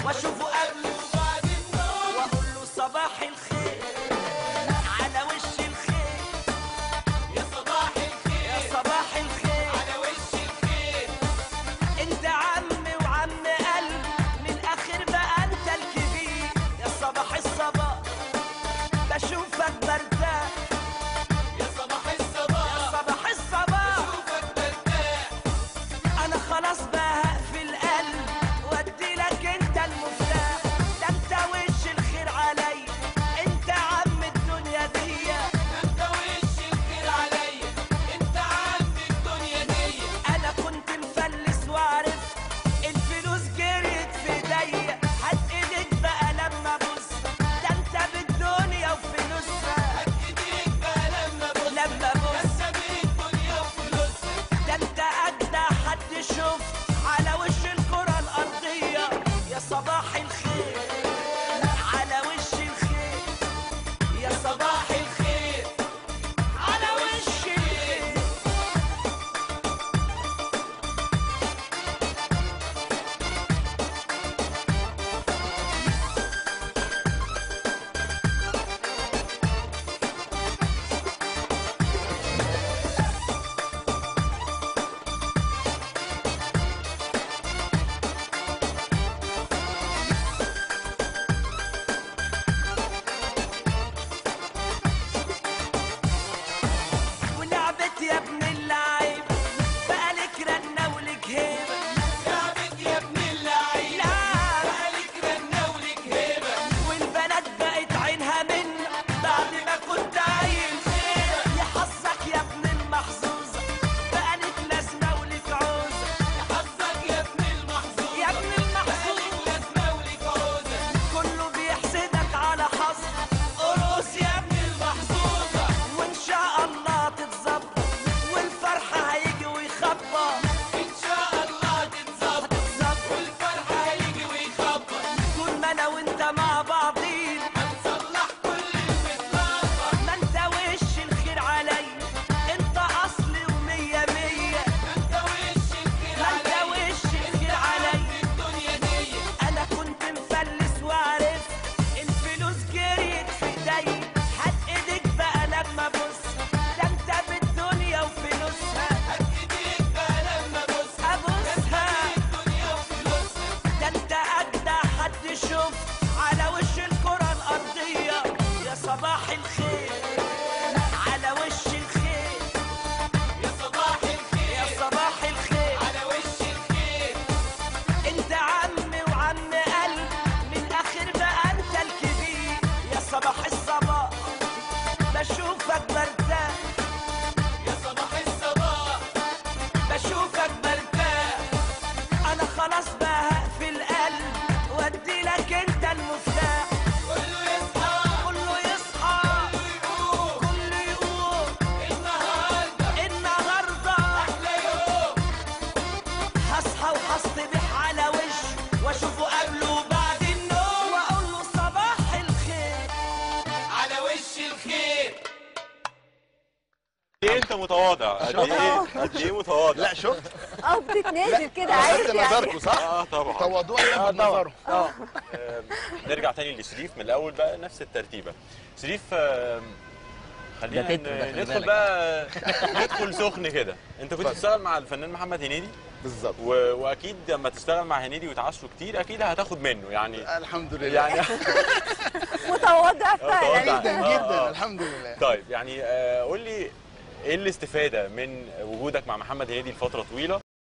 واشوفه قبل وبعد النوم واقول له صباح الخير على وش الخير، يا صباح الخير يا صباح الخير على وش الخير. انت عمي وعم قلبي من الاخر بقى انت الكبير، يا صباح الصباح بشوفك برتاح، يا صباح الصباح يا صباح الصباح بشوفك برتاح. انا خلاص بقى هقفل قلبي وادي لك انت المفتاح، ده انت وش الخير عليا انت عم الدنيا دي، ده انت وش الخير عليا انت عم الدنيا دي. انا كنت مفلس وعرفت الفلوس جريت في ايديا، هات ايديك بقى لما ابص ده انت بالدنيا وفلوسها، هات ايديك بقى لما ابص ده انت بالدنيا وفلوسها. ده انت اجدع حد شفت على وش الكرة الأرضية، يا صباح الخير على وش الخير، يا صباح الخير على وش الخير. ولعبت يا ابن اللعيب بقى لك رنة ولك هيبة، لعبت يا ابن اللعيب بقى لك رنة ولك هيبة. والبنات بقت عينها منك بعد ما كنت عيل خيبة، يا حظك يا ابن المحظوظة بقى لك لازمة ولك عوزة، يا حظك يا ابن المحظوظة يا ابن المحظوظة بقى لك لازمة ولك عوزة. كله بيحسدك على حظك، ارقص يا ابن المحظوظة وان شاء الله تتظبط والفرح هيجي ويخبط، ان شاء الله تتظبط والفرح هيجي ويخبط. طول ما انا وانت مع بعضين هنصلح كل المتلخبط، ما انت وش الخير عليا انت اصلي ومية مية، ما انت وش الخير عليا ما انت وش الخير عليا الدنيا دي. انا كنت مفلس وعرفت الفلوس جريت في ايديا، هات ايديك بقى لما ابص ده انت بالدنيا وفلوسها، هات ايديك بقى لما ابص ابوسها بالدنيا وفلوسها. ده انت اجدع حد شفت على وش الكرة الأرضية، يا صباح الخير على وش الخير، يا صباح الخير يا صباح الخير على وش الخير. انت عمي وعم قلبي من الاخر بقى انت الكبير، يا صباح الصباح بشوفك برتاح، يا صباح الصباح بشوفك برتاح. انا خلاص بقى هقفل قلبي وادي لك انت المفتاح، كله يصحى كله يصحى كله يقوم النهارده احلى يوم. هصحى وهصطبح على وش واشوفه قبل وبعد النوم واقول له صباح الخير على وش الخير. قد ايه انت متواضع، قد ايه متواضع. لا شفت بتتنازل كده عايز لفت يعني. نظركم صح؟ طبعا. تواضعا لفت نظره. نرجع تاني لشريف من الاول بقى نفس الترتيبه. شريف خلينا ده تتر ده، خلي ندخل بالك. بقى ندخل سخن كده. انت كنت بتشتغل مع الفنان محمد هنيدي بالظبط. واكيد لما تشتغل مع هنيدي وتعاشروا كتير اكيد هتاخد منه يعني الحمد لله يعني متواضع فعلا. جدا جدا الحمد لله. طيب يعني قول لي ايه الاستفاده من وجودك مع محمد هنيدي لفتره طويله